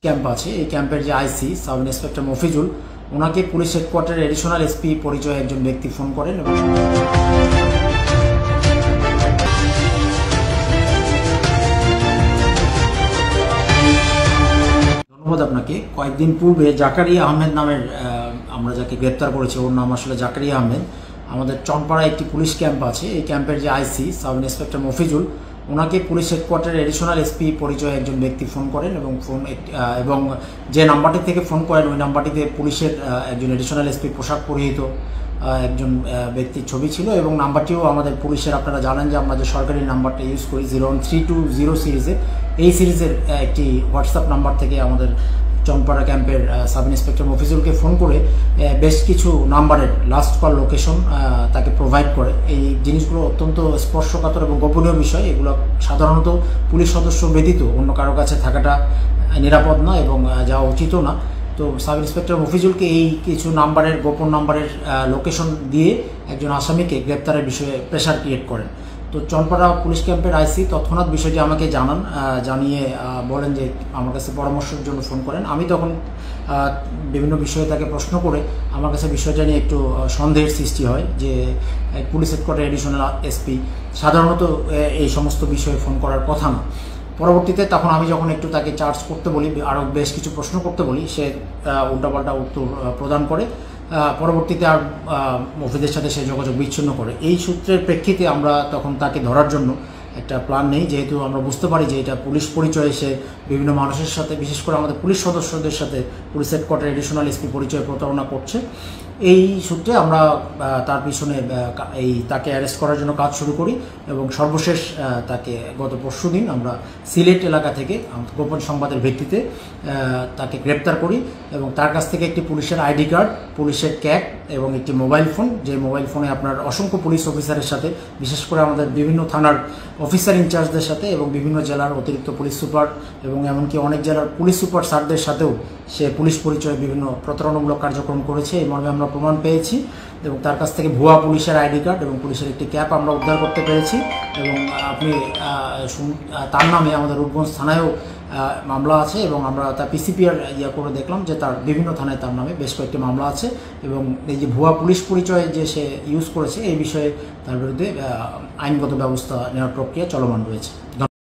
Camp আছে, এই ক্যাম্পের যে আইসি সাব ইন্সপেক্টর মফিজুল, ওনাকে পুলিশ হেডকোয়ার্টারের এডিশনাল এসপি পরিচয়ে একজন ব্যক্তি ফোন করেন এবং ধন্যবাদ আপনাকে। কয়েকদিন পূর্বে জাকারিয়া আহমেদ নামের আমরা যাকে গ্রেপ্তার করেছি, ওর নাম আসলে জাকারিয়া আহমেদ, আমাদের চনপাড়ায় একটি পুলিশ ক্যাম্প আছে, এই ক্যাম্পের যে আইসি সাব ইন্সপেক্টর মফিজুল, ওনাকে পুলিশ হেডকোয়ার্টারের এডিশনাল এসপি পরিচয়ে একজন ব্যক্তি ফোন করেন এবং যে নাম্বারটি থেকে ফোন করেন ওই নাম্বারটিতে পুলিশের একজন এডিশনাল এসপি পোশাক পরিহিত একজন ব্যক্তির ছবি ছিল এবং নাম্বারটিও আমাদের পুলিশের, আপনারা জানেন যে আমরা যে সরকারি নাম্বারটা ইউজ করি 01320 সিরিজের, এই সিরিজের একটি হোয়াটসঅ্যাপ নাম্বার থেকে আমাদের চনপাড়া ক্যাম্পের সাব ইন্সপেক্টর মফিজুলকে ফোন করে বেশ কিছু নাম্বারের লাস্ট কল লোকেশন তাকে প্রোভাইড করে। এই জিনিসগুলো অত্যন্ত স্পর্শকাতর এবং গোপনীয় বিষয়, এগুলো সাধারণত পুলিশ সদস্য ব্যতীত অন্য কারো কাছে থাকাটা নিরাপদ না এবং যাওয়া উচিতও না। তো সাব ইন্সপেক্টর মফিজুলকে এই কিছু নাম্বারের গোপন নাম্বারের লোকেশন দিয়ে একজন আসামিকে গ্রেপ্তারের বিষয়ে প্রেশার ক্রিয়েট করেন। তো চনপাড়া পুলিশ ক্যাম্পের আইসি তৎক্ষণাৎ বিষয়টি আমাকে জানিয়ে বলেন যে আমার কাছে পরামর্শের জন্য ফোন করেন। আমি তখন বিভিন্ন বিষয়ে তাকে প্রশ্ন করে আমার কাছে বিষয়টা নিয়ে একটু সন্দেহের সৃষ্টি হয় যে পুলিশ হেডকোয়ার্টার এডিশনাল এসপি সাধারণত এই সমস্ত বিষয়ে ফোন করার কথা না। পরবর্তীতে তখন আমি যখন একটু তাকে চার্জ করতে বলি, আরও বেশ কিছু প্রশ্ন করতে বলি, সে উল্টাপাল্টা উত্তর প্রদান করে। পরবর্তীতে আর মফিজের সাথে সে যোগাযোগ বিচ্ছিন্ন করে। এই সূত্রের প্রেক্ষিতে আমরা তখন তাকে ধরার জন্য একটা প্ল্যান নেই, যেহেতু আমরা বুঝতে পারি যে এটা পুলিশ পরিচয়ে সে বিভিন্ন মানুষের সাথে, বিশেষ করে আমাদের পুলিশ সদস্যদের সাথে পুলিশ হেডকোয়ার্টার এডিশনাল এসপি পরিচয়ে প্রতারণা করছে। এই সূত্রে আমরা তার পিছনে তাকে অ্যারেস্ট করার জন্য কাজ শুরু করি এবং সর্বশেষ তাকে গত পরশুদিন আমরা সিলেট এলাকা থেকে গোপন সংবাদের ভিত্তিতে তাকে গ্রেপ্তার করি এবং তার কাছ থেকে একটি পুলিশের আইডি কার্ড, পুলিশের ক্যাপ এবং একটি মোবাইল ফোন, যে মোবাইল ফোনে আপনার অসংখ্য পুলিশ অফিসারের সাথে, বিশেষ করে আমাদের বিভিন্ন থানার অফিসার ইনচার্জদের সাথে এবং বিভিন্ন জেলার অতিরিক্ত পুলিশ সুপার এবং এমনকি অনেক জেলার পুলিশ সুপার স্যারদের সাথেও সে পুলিশ পরিচয়ে বিভিন্ন প্রতারণামূলক কার্যক্রম করেছে, এই মর্মে আমরা প্রমাণ পেয়েছি এবং তার কাছ থেকে ভুয়া পুলিশের আইডি কার্ড এবং পুলিশের একটি ক্যাপ আমরা উদ্ধার করতে পেরেছি। এবং আপনি তার নামে আমাদের রূপগঞ্জ থানায়ও মামলা আছে এবং আমরা তার পিসিপিআর করে দেখলাম যে তার বিভিন্ন থানায় তার নামে বেশ কয়েকটি মামলা আছে এবং এই যে ভুয়া পুলিশ পরিচয় যে সে ইউজ করেছে এই বিষয়ে তার বিরুদ্ধে আইনগত ব্যবস্থা নেওয়ার প্রক্রিয়া চলমান রয়েছে।